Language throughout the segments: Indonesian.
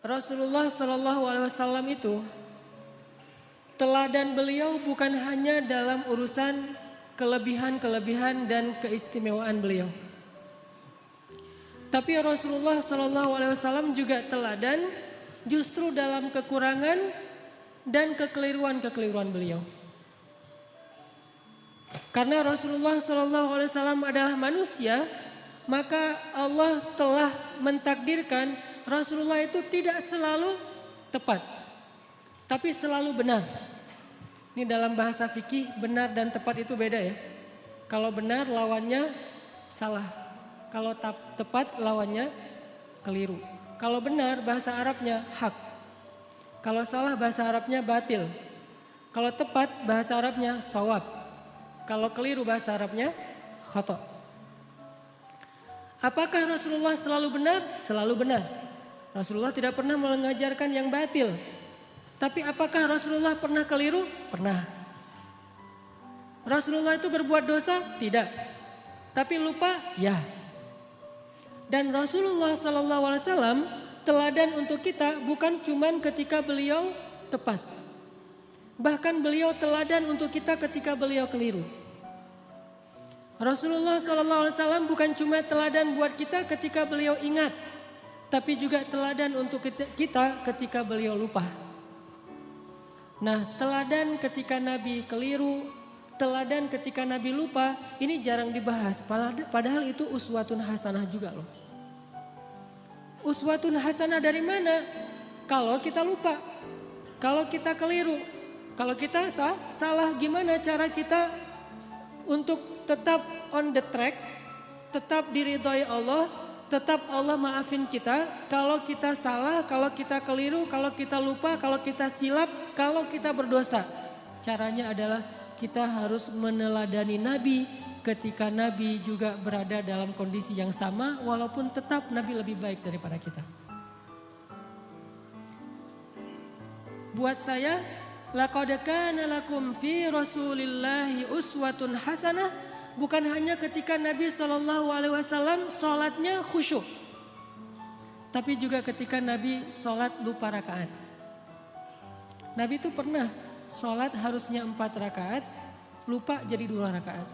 Rasulullah Shallallahu Alaihi Wasallam itu teladan beliau bukan hanya dalam urusan kelebihan-kelebihan dan keistimewaan beliau. Tapi Rasulullah Shallallahu Alaihi Wasallam juga teladan justru dalam kekurangan dan kekeliruan-kekeliruan beliau. Karena Rasulullah Shallallahu Alaihi Wasallam adalah manusia, maka Allah telah mentakdirkan Rasulullah itu tidak selalu tepat, tapi selalu benar. Ini dalam bahasa fikih, benar dan tepat itu beda ya. Kalau benar lawannya salah, kalau tepat lawannya keliru. Kalau benar bahasa Arabnya hak, kalau salah bahasa Arabnya batil. Kalau tepat bahasa Arabnya shawab, kalau keliru bahasa Arabnya khata'. Apakah Rasulullah selalu benar? Selalu benar. Rasulullah tidak pernah mengajarkan yang batil. Tapi apakah Rasulullah pernah keliru? Pernah. Rasulullah itu berbuat dosa? Tidak. Tapi lupa? Ya. Dan Rasulullah SAW teladan untuk kita bukan cuman ketika beliau tepat. Bahkan beliau teladan untuk kita ketika beliau keliru. Rasulullah SAW bukan cuma teladan buat kita ketika beliau ingat, tapi juga teladan untuk kita ketika beliau lupa. Nah, teladan ketika Nabi keliru, teladan ketika Nabi lupa, ini jarang dibahas. Padahal itu uswatun hasanah juga loh. Uswatun hasanah dari mana? Kalau kita lupa, kalau kita keliru, kalau kita salah, gimana cara kita untuk tetap on the track, tetap diridhoi Allah, tetap Allah maafin kita. Kalau kita salah, kalau kita keliru, kalau kita lupa, kalau kita silap, kalau kita berdosa. Caranya adalah kita harus meneladani Nabi ketika Nabi juga berada dalam kondisi yang sama, walaupun tetap Nabi lebih baik daripada kita. Buat saya, laqad kana lakum fi Rasulillahi uswatun hasanah bukan hanya ketika Nabi SAW sholatnya khusyuk, tapi juga ketika Nabi sholat lupa rakaat. Nabi itu pernah sholat harusnya 4 rakaat, lupa jadi 2 rakaat.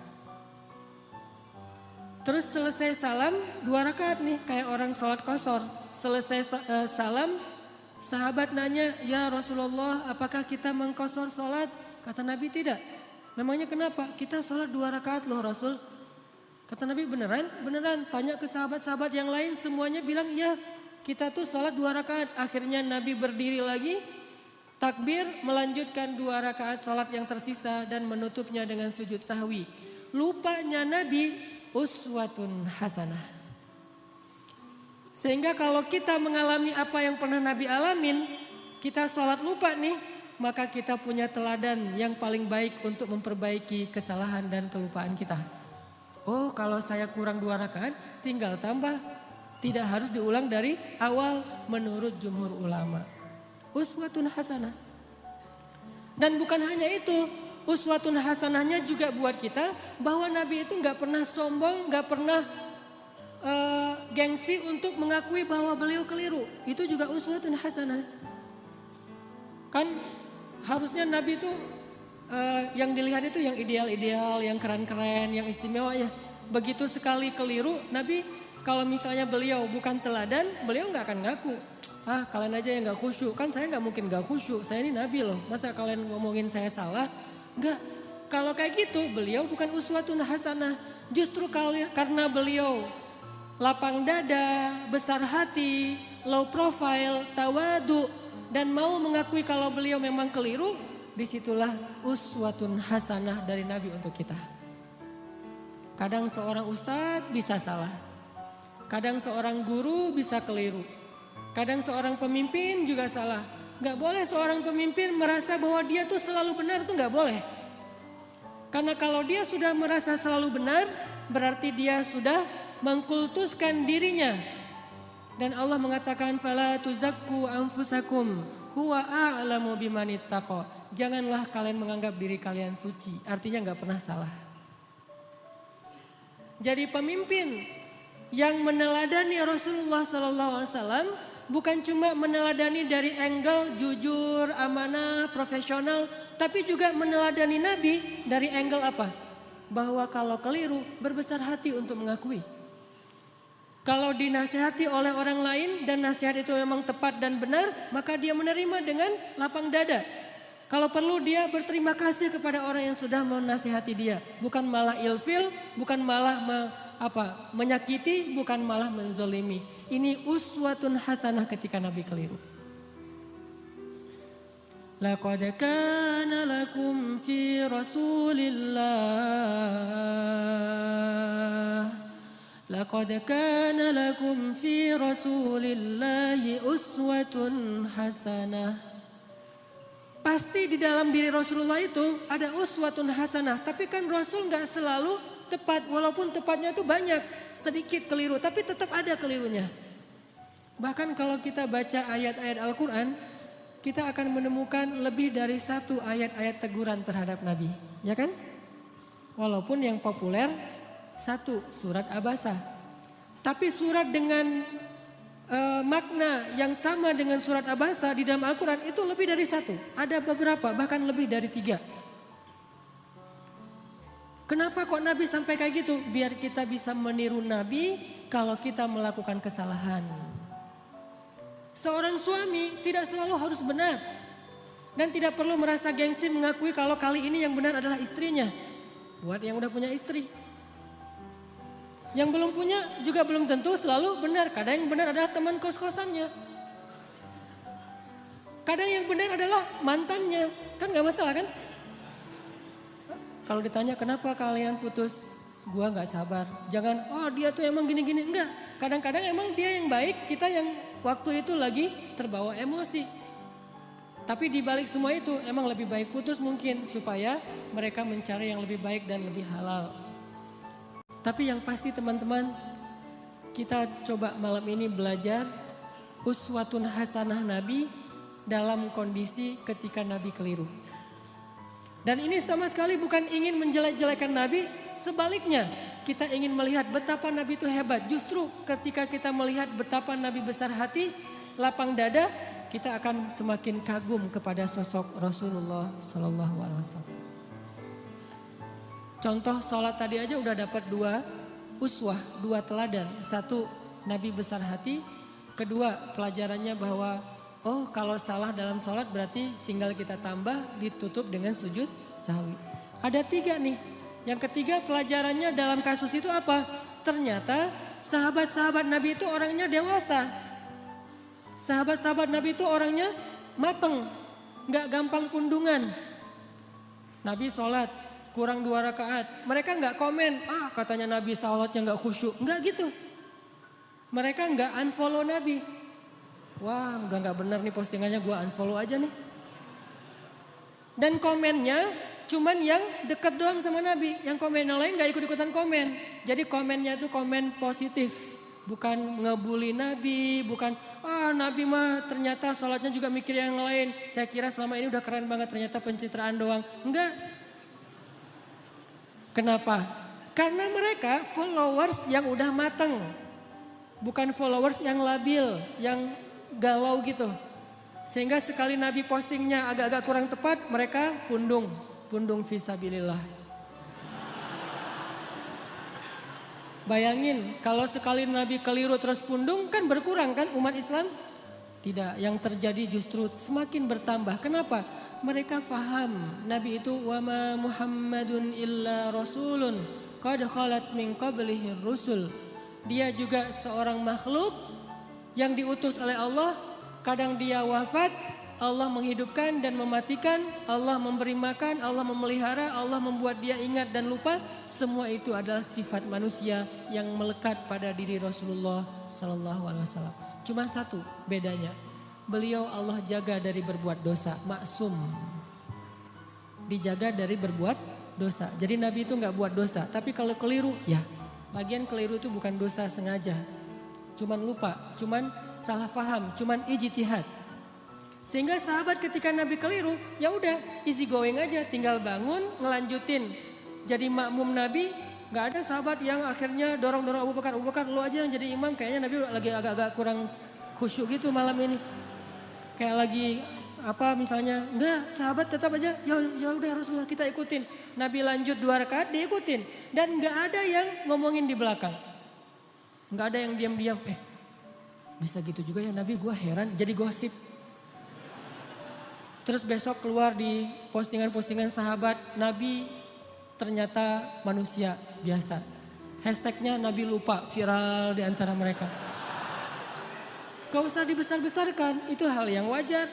Terus selesai salam 2 rakaat nih, kayak orang sholat qashar. Selesai salam, sahabat nanya, ya Rasulullah apakah kita mengqashar sholat? Kata Nabi tidak. Memangnya kenapa? Kita sholat 2 rakaat loh Rasul. Kata Nabi beneran? Beneran. Tanya ke sahabat-sahabat yang lain, semuanya bilang ya kita tuh sholat 2 rakaat. Akhirnya Nabi berdiri lagi, takbir, melanjutkan 2 rakaat sholat yang tersisa dan menutupnya dengan sujud sahwi. Lupanya Nabi uswatun hasanah. Sehingga kalau kita mengalami apa yang pernah Nabi alamin, kita sholat lupa nih, maka kita punya teladan yang paling baik untuk memperbaiki kesalahan dan kelupaan kita. Oh, kalau saya kurang 2 rakaat, tinggal tambah. Tidak harus diulang dari awal menurut jumhur ulama. Uswatun hasanah. Dan bukan hanya itu, uswatun hasanahnya juga buat kita bahwa Nabi itu gak pernah sombong, gak pernah gengsi untuk mengakui bahwa beliau keliru. Itu juga uswatun hasanah. Kan harusnya Nabi itu yang dilihat itu yang ideal-ideal, yang keren-keren, yang istimewa ya. Begitu sekali keliru, Nabi kalau misalnya beliau bukan teladan, beliau gak akan ngaku. Ah, kalian aja yang gak khusyuk, kan saya gak mungkin gak khusyuk, saya ini Nabi loh. Masa kalian ngomongin saya salah? Enggak, kalau kayak gitu beliau bukan uswatun hasanah. Justru karena beliau lapang dada, besar hati, low profile, tawadu, dan mau mengakui kalau beliau memang keliru, disitulah uswatun hasanah dari Nabi untuk kita. Kadang seorang ustadz bisa salah, kadang seorang guru bisa keliru, kadang seorang pemimpin juga salah. Gak boleh seorang pemimpin merasa bahwa dia tuh selalu benar, tuh gak boleh. Karena kalau dia sudah merasa selalu benar, berarti dia sudah mengkultuskan dirinya. Dan Allah mengatakan fala tuzakku anfusakum huwa a'lamu bimanittaqa. Janganlah kalian menganggap diri kalian suci, artinya gak pernah salah. Jadi pemimpin yang meneladani Rasulullah SAW Bukan cuma meneladani dari angle jujur, amanah, profesional, tapi juga meneladani Nabi dari angle apa? Bahwa kalau keliru berbesar hati untuk mengakui. Kalau dinasihati oleh orang lain dan nasihat itu memang tepat dan benar, maka dia menerima dengan lapang dada. Kalau perlu dia berterima kasih kepada orang yang sudah menasihati dia, bukan malah ilfil, bukan malah menyakiti, bukan malah menzolimi. Ini uswatun hasanah ketika Nabi keliru. Laqad kana lakum fi Rasulillah Laqad kana lakum fi Rasulillahi uswatun hasanah. Pasti di dalam diri Rasulullah itu ada uswatun hasanah. Tapi kan Rasul gak selalu tepat. Walaupun tepatnya itu banyak. Sedikit keliru. Tapi tetap ada kelirunya. Bahkan kalau kita baca ayat-ayat Al-Quran. Kita akan menemukan lebih dari satu ayat-ayat teguran terhadap Nabi. Ya kan? Walaupun yang populer satu surat Abasa. Tapi surat dengan makna yang sama dengan surat Abasa di dalam Al-Quran itu lebih dari satu. Ada beberapa, bahkan lebih dari 3. Kenapa kok Nabi sampai kayak gitu? Biar kita bisa meniru Nabi kalau kita melakukan kesalahan. Seorang suami tidak selalu harus benar. Dan tidak perlu merasa gengsi mengakui kalau kali ini yang benar adalah istrinya. Buat yang udah punya istri. Yang belum punya juga belum tentu selalu benar. Kadang yang benar adalah teman kos-kosannya. Kadang yang benar adalah mantannya. Kan gak masalah kan? Kalau ditanya kenapa kalian putus? Gua gak sabar. Jangan, oh dia tuh emang gini-gini. Enggak. Kadang-kadang emang dia yang baik, kita yang waktu itu lagi terbawa emosi. Tapi dibalik semua itu emang lebih baik putus mungkin. Supaya mereka mencari yang lebih baik dan lebih halal. Tapi yang pasti teman-teman, kita coba malam ini belajar uswatun hasanah Nabi dalam kondisi ketika Nabi keliru. Dan ini sama sekali bukan ingin menjelek-jelekan Nabi, sebaliknya kita ingin melihat betapa Nabi itu hebat. Justru ketika kita melihat betapa Nabi besar hati, lapang dada, kita akan semakin kagum kepada sosok Rasulullah SAW. Contoh sholat tadi aja udah dapat 2 uswah, 2 teladan. 1 Nabi besar hati, kedua pelajarannya bahwa oh kalau salah dalam sholat berarti tinggal kita tambah ditutup dengan sujud sahwi. Ada 3 nih. Yang ketiga pelajarannya dalam kasus itu apa? Ternyata sahabat-sahabat Nabi itu orangnya dewasa. Sahabat-sahabat Nabi itu orangnya mateng, gak gampang pundungan. Nabi sholat. Kurang 2 rakaat, mereka nggak komen, katanya Nabi salatnya nggak khusyuk, nggak gitu. Mereka nggak unfollow Nabi. Wah udah nggak benar nih postingannya, gue unfollow aja nih. Dan komennya cuman yang deket doang sama Nabi, yang komen yang lain nggak ikut-ikutan komen. Jadi komennya tuh komen positif, bukan ngebully Nabi, bukan Nabi mah ternyata salatnya juga mikir yang lain. Saya kira selama ini udah keren banget, ternyata pencitraan doang, enggak. Kenapa? Karena mereka followers yang udah mateng. Bukan followers yang labil, yang galau gitu. Sehingga sekali Nabi postingnya agak-agak kurang tepat, mereka pundung fisabilillah. Bayangin kalau sekali Nabi keliru terus pundung kan berkurang kan umat Islam? Tidak, yang terjadi justru semakin bertambah. Kenapa? Mereka faham Nabi itu wama Muhammadun illa rasulun qad khalat min qablihi rusul. Dia juga seorang makhluk yang diutus oleh Allah. Kadang dia wafat, Allah menghidupkan dan mematikan, Allah memberi makan, Allah memelihara, Allah membuat dia ingat dan lupa. Semua itu adalah sifat manusia yang melekat pada diri Rasulullah SAW. Cuma satu bedanya. Beliau Allah jaga dari berbuat dosa, maksum. Dijaga dari berbuat dosa. Jadi Nabi itu gak buat dosa, tapi kalau keliru ya. Lagian keliru itu bukan dosa sengaja. Cuman lupa, cuman salah paham, cuman ijtihad. Sehingga sahabat ketika Nabi keliru, ya udah easy going aja, tinggal bangun, ngelanjutin. Jadi makmum Nabi, gak ada sahabat yang akhirnya dorong-dorong Abu Bakar lu aja yang jadi imam, kayaknya Nabi lagi agak-agak kurang khusyuk gitu malam ini. Kayak lagi apa misalnya, enggak sahabat tetap aja, ya udah Rasulullah kita ikutin. Nabi lanjut 2 rakaat diikutin. Dan enggak ada yang ngomongin di belakang. Enggak ada yang diam-diam, bisa gitu juga ya Nabi, gue heran, jadi gosip. Terus besok keluar di postingan-postingan sahabat, Nabi ternyata manusia biasa. Hashtagnya Nabi lupa, viral di antara mereka. Gak usah dibesar-besarkan, itu hal yang wajar.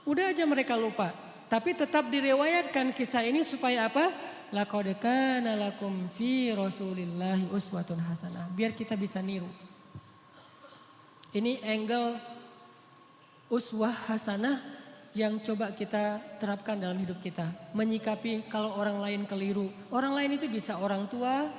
Udah aja mereka lupa. Tapi tetap direwayatkan kisah ini supaya apa? Laqad kana lakum fi Rasulillahi uswatun hasanah. Biar kita bisa niru. Ini angle uswah hasanah yang coba kita terapkan dalam hidup kita. Menyikapi kalau orang lain keliru. Orang lain itu bisa orang tua,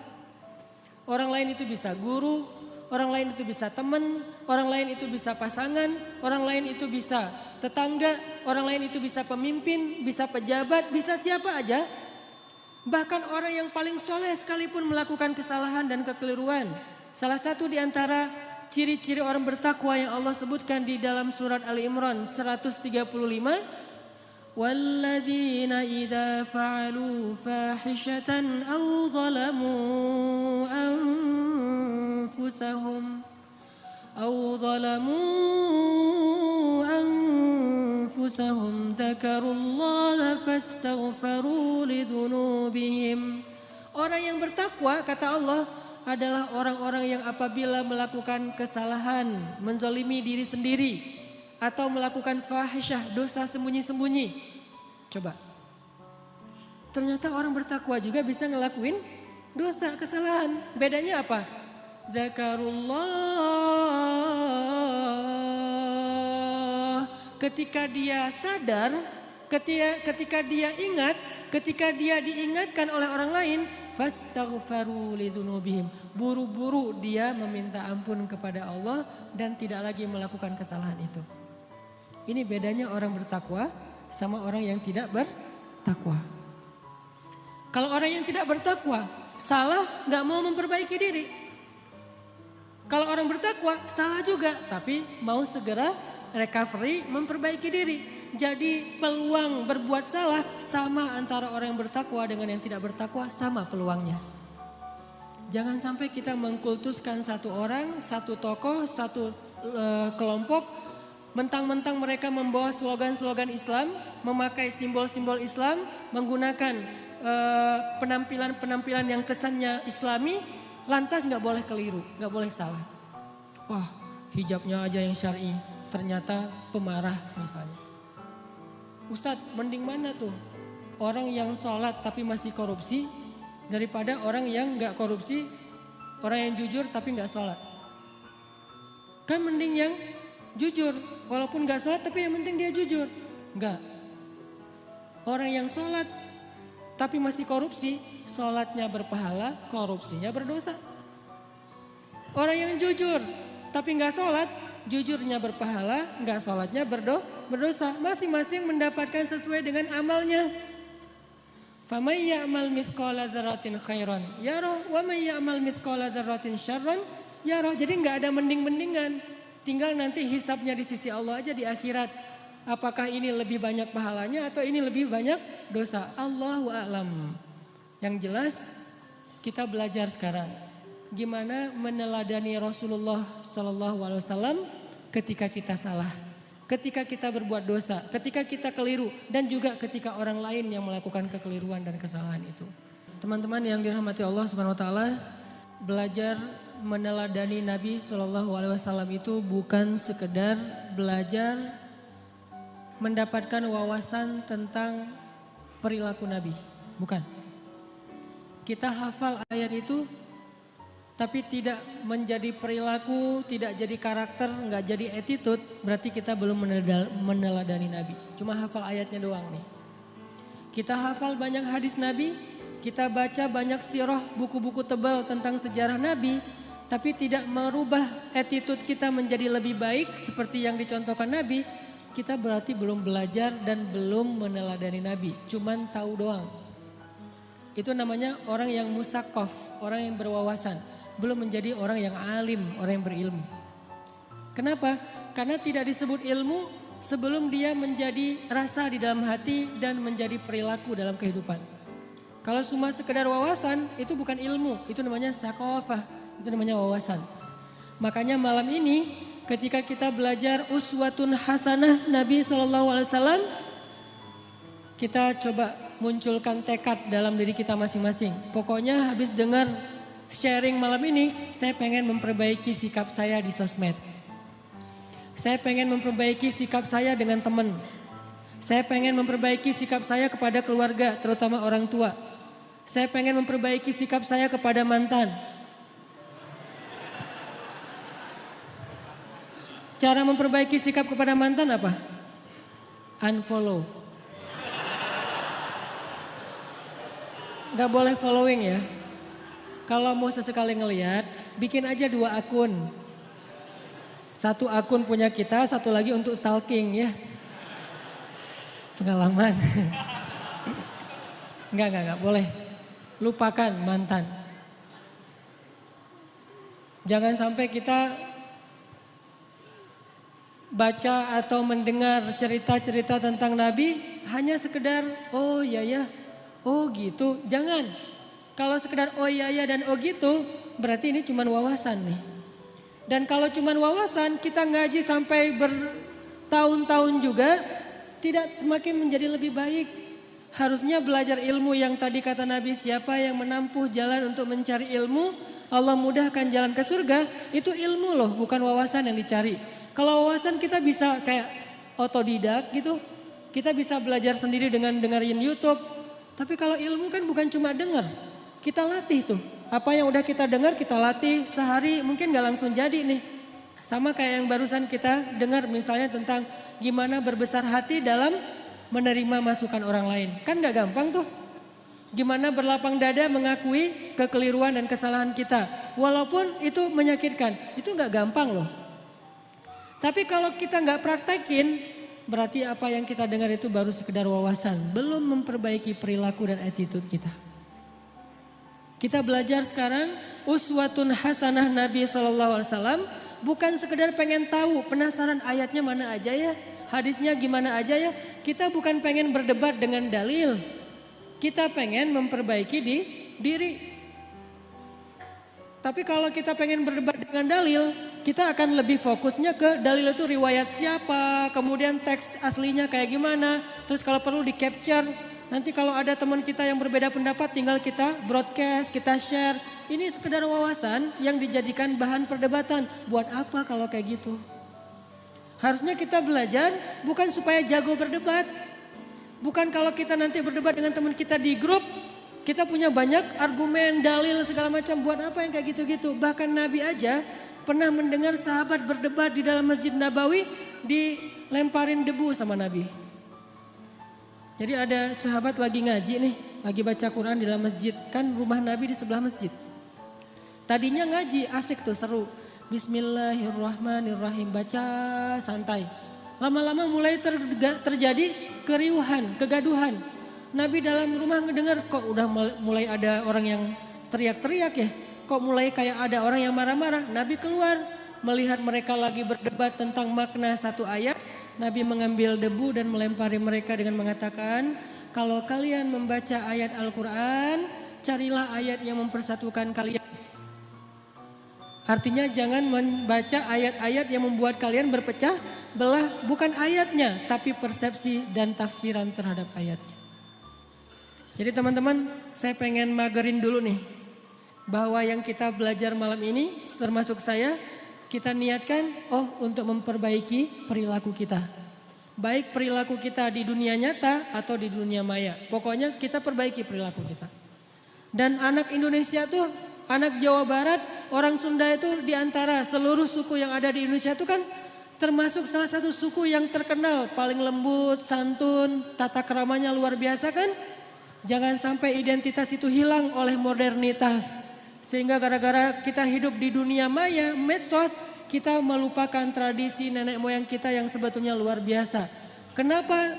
orang lain itu bisa guru, orang lain itu bisa teman, orang lain itu bisa pasangan, orang lain itu bisa tetangga, orang lain itu bisa pemimpin, bisa pejabat, bisa siapa aja. Bahkan orang yang paling soleh sekalipun melakukan kesalahan dan kekeliruan. Salah satu di antara ciri-ciri orang bertakwa yang Allah sebutkan di dalam surat Ali Imran 135. Walladzina idza fa'alu fahishatan aw zalamu anfusahum dzakarullaha fastaghfaru lidzunubihim. Orang yang bertakwa kata Allah adalah orang-orang yang apabila melakukan kesalahan, menzalimi diri sendiri, atau melakukan fahisyah, dosa sembunyi-sembunyi. Coba, ternyata orang bertakwa juga bisa ngelakuin dosa, kesalahan. Bedanya apa? Zakarullah, ketika dia sadar, ketika dia ingat, ketika dia diingatkan oleh orang lain, fastaghfaru lidzunubihim. Buru-buru dia meminta ampun kepada Allah dan tidak lagi melakukan kesalahan itu. Ini bedanya orang bertakwa sama orang yang tidak bertakwa. Kalau orang yang tidak bertakwa salah gak mau memperbaiki diri. Kalau orang bertakwa salah juga tapi mau segera recovery, memperbaiki diri. Jadi peluang berbuat salah sama antara orang yang bertakwa dengan yang tidak bertakwa, sama peluangnya. Jangan sampai kita mengkultuskan satu orang, satu tokoh, satu kelompok. Mentang-mentang mereka membawa slogan-slogan Islam, memakai simbol-simbol Islam, menggunakan penampilan-penampilan yang kesannya Islami, lantas gak boleh keliru, gak boleh salah. Wah, hijabnya aja yang syar'i, ternyata pemarah misalnya. Ustadz, mending mana tuh? Orang yang sholat tapi masih korupsi daripada orang yang gak korupsi, orang yang jujur tapi gak sholat. Kan mending yang jujur, walaupun gak sholat tapi yang penting dia jujur. Enggak. Orang yang sholat tapi masih korupsi, sholatnya berpahala, korupsinya berdosa. Orang yang jujur tapi gak sholat, jujurnya berpahala, gak sholatnya berdosa. Masing-masing mendapatkan sesuai dengan amalnya. Faman ya'mal mithqala dzarratin khairan yarah wa man ya'mal mithqala dzarratin syarran yarah. Jadi gak ada mending-mendingan. Tinggal nanti hisabnya di sisi Allah aja di akhirat. Apakah ini lebih banyak pahalanya atau ini lebih banyak dosa? Allahu a'lam. Yang jelas kita belajar sekarang gimana meneladani Rasulullah SAW ketika kita salah, ketika kita berbuat dosa, ketika kita keliru, dan juga ketika orang lain yang melakukan kekeliruan dan kesalahan itu. Teman-teman yang dirahmati Allah Subhanahu Wa Taala, belajar meneladani Nabi SAW itu bukan sekedar belajar mendapatkan wawasan tentang perilaku Nabi, bukan. Kita hafal ayat itu, tapi tidak menjadi perilaku, tidak jadi karakter, nggak jadi attitude, berarti kita belum meneladani Nabi. Cuma hafal ayatnya doang nih. Kita hafal banyak hadis Nabi, kita baca banyak sirah, buku-buku tebal tentang sejarah Nabi, tapi tidak merubah attitude kita menjadi lebih baik seperti yang dicontohkan Nabi, kita berarti belum belajar dan belum meneladani Nabi. Cuman tahu doang. Itu namanya orang yang musakaf, orang yang berwawasan. Belum menjadi orang yang alim, orang yang berilmu. Kenapa? Karena tidak disebut ilmu sebelum dia menjadi rasa di dalam hati dan menjadi perilaku dalam kehidupan. Kalau cuma sekedar wawasan itu bukan ilmu, itu namanya sakofah, itu namanya wawasan. Makanya malam ini ketika kita belajar uswatun hasanah Nabi SAW, kita coba munculkan tekad dalam diri kita masing-masing. Pokoknya habis dengar sharing malam ini, saya pengen memperbaiki sikap saya di sosmed. Saya pengen memperbaiki sikap saya dengan teman. Saya pengen memperbaiki sikap saya kepada keluarga, terutama orang tua. Saya pengen memperbaiki sikap saya kepada mantan. Cara memperbaiki sikap kepada mantan apa? Unfollow. Gak boleh following ya. Kalau mau sesekali ngelihat, bikin aja 2 akun. 1 akun punya kita, 1 lagi untuk stalking ya. Pengalaman. Enggak boleh. Lupakan mantan. Jangan sampai kita baca atau mendengar cerita-cerita tentang Nabi hanya sekedar oh ya, oh gitu. Jangan. Kalau sekedar oh ya dan oh gitu berarti ini cuma wawasan nih. Dan kalau cuma wawasan kita ngaji sampai bertahun-tahun juga tidak semakin menjadi lebih baik. Harusnya belajar ilmu yang tadi kata Nabi, siapa yang menempuh jalan untuk mencari ilmu, Allah mudahkan jalan ke surga. Itu ilmu loh, bukan wawasan yang dicari. Kalau wawasan kita bisa kayak otodidak gitu. Kita bisa belajar sendiri dengan dengerin YouTube. Tapi kalau ilmu kan bukan cuma denger. Kita latih tuh. Apa yang udah kita dengar kita latih sehari mungkin gak langsung jadi nih. Sama kayak yang barusan kita dengar misalnya tentang gimana berbesar hati dalam menerima masukan orang lain. Kan gak gampang tuh. Gimana berlapang dada mengakui kekeliruan dan kesalahan kita. Walaupun itu menyakitkan. Itu gak gampang loh. Tapi kalau kita gak praktekin, berarti apa yang kita dengar itu baru sekedar wawasan. Belum memperbaiki perilaku dan attitude kita. Kita belajar sekarang uswatun hasanah Nabi SAW. Bukan sekedar pengen tahu penasaran ayatnya mana aja ya. Hadisnya gimana aja ya. Kita bukan pengen berdebat dengan dalil. Kita pengen memperbaiki diri. Tapi kalau kita pengen berdebat dengan dalil, kita akan lebih fokusnya ke dalil itu riwayat siapa, kemudian teks aslinya kayak gimana. Terus kalau perlu di capture, nanti kalau ada teman kita yang berbeda pendapat tinggal kita broadcast, kita share. Ini sekedar wawasan yang dijadikan bahan perdebatan. Buat apa kalau kayak gitu? Harusnya kita belajar bukan supaya jago berdebat. Bukan kalau kita nanti berdebat dengan teman kita di grup, kita punya banyak argumen, dalil segala macam. Buat apa yang kayak gitu-gitu? Bahkan Nabi aja pernah mendengar sahabat berdebat di dalam Masjid Nabawi dilemparin debu sama Nabi. Jadi ada sahabat lagi ngaji nih, lagi baca Quran di dalam masjid. Kan rumah Nabi di sebelah masjid. Tadinya ngaji asik tuh seru. Bismillahirrahmanirrahim, baca santai. Lama-lama mulai terjadi keriuhan, kegaduhan. Nabi dalam rumah ngedengar kok udah mulai ada orang yang teriak-teriak ya. Kok mulai kayak ada orang yang marah-marah. Nabi keluar melihat mereka lagi berdebat tentang makna satu ayat. Nabi mengambil debu dan melempari mereka dengan mengatakan, kalau kalian membaca ayat Al-Quran, carilah ayat yang mempersatukan kalian. Artinya jangan membaca ayat-ayat yang membuat kalian berpecah belah, bukan ayatnya tapi persepsi dan tafsiran terhadap ayatnya. Jadi teman-teman, saya pengen magerin dulu nih bahwa yang kita belajar malam ini termasuk saya, kita niatkan untuk memperbaiki perilaku kita. Baik perilaku kita di dunia nyata atau di dunia maya. Pokoknya kita perbaiki perilaku kita. Dan anak Indonesia tuh, anak Jawa Barat, orang Sunda itu diantara seluruh suku yang ada di Indonesia itu kan termasuk salah satu suku yang terkenal paling lembut, santun, tata keramanya luar biasa kan. Jangan sampai identitas itu hilang oleh modernitas. Sehingga gara-gara kita hidup di dunia maya, medsos, kita melupakan tradisi nenek moyang kita yang sebetulnya luar biasa. Kenapa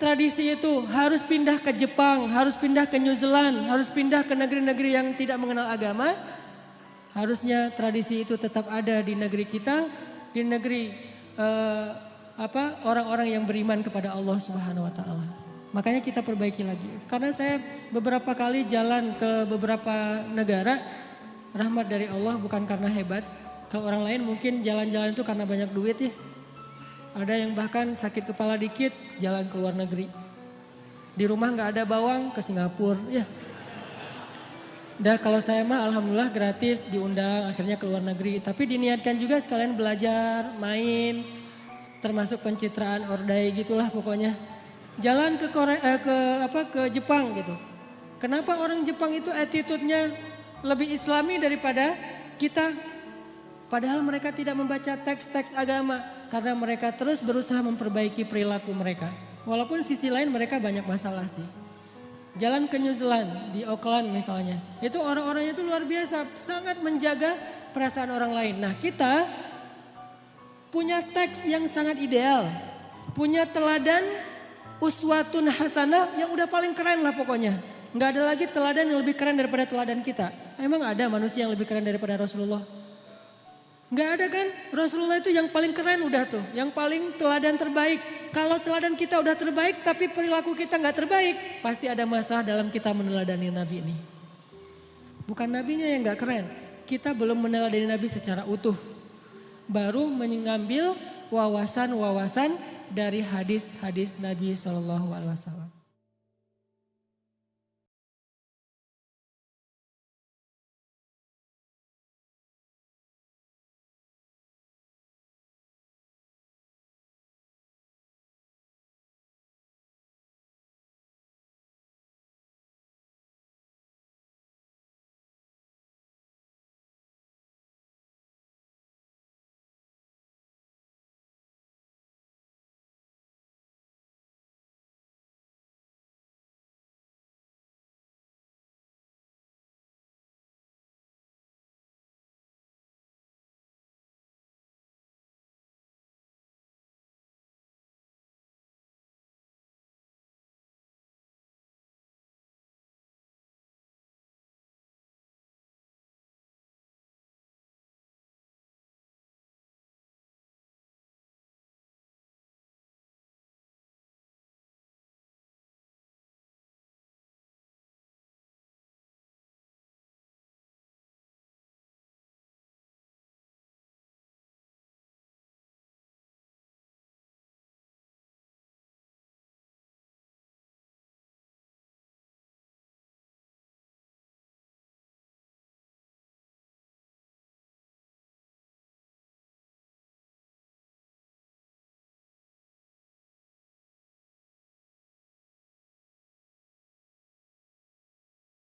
tradisi itu harus pindah ke Jepang, harus pindah ke New Zealand, harus pindah ke negeri-negeri yang tidak mengenal agama? Harusnya tradisi itu tetap ada di negeri kita. di negeri orang-orang yang beriman kepada Allah Subhanahu wa taala. Makanya kita perbaiki lagi. Karena saya beberapa kali jalan ke beberapa negara, rahmat dari Allah bukan karena hebat. Kalau orang lain mungkin jalan-jalan itu karena banyak duit ya. Ada yang bahkan sakit kepala dikit jalan ke luar negeri. Di rumah nggak ada bawang ke Singapura ya. Dah kalau saya mah alhamdulillah gratis diundang akhirnya ke luar negeri. Tapi diniatkan juga sekalian belajar, main, termasuk pencitraan ordai gitulah pokoknya. Jalan ke Korea, ke Jepang gitu. Kenapa orang Jepang itu attitude-nya lebih islami daripada kita? Padahal mereka tidak membaca teks-teks agama karena mereka terus berusaha memperbaiki perilaku mereka. Walaupun sisi lain mereka banyak masalah sih. Jalan ke New Zealand, di Auckland misalnya. Itu orang-orangnya itu luar biasa, sangat menjaga perasaan orang lain. Nah kita punya teks yang sangat ideal. Punya teladan uswatun hasanah yang udah paling keren lah pokoknya. Nggak ada lagi teladan yang lebih keren daripada teladan kita. Emang ada manusia yang lebih keren daripada Rasulullah? Nggak ada kan? Rasulullah itu yang paling keren udah tuh. Yang paling teladan terbaik. Kalau teladan kita udah terbaik tapi perilaku kita nggak terbaik. Pasti ada masalah dalam kita meneladani Nabi ini. Bukan Nabinya yang nggak keren. Kita belum meneladani Nabi secara utuh. Baru mengambil wawasan-wawasan dari hadis-hadis Nabi SAW.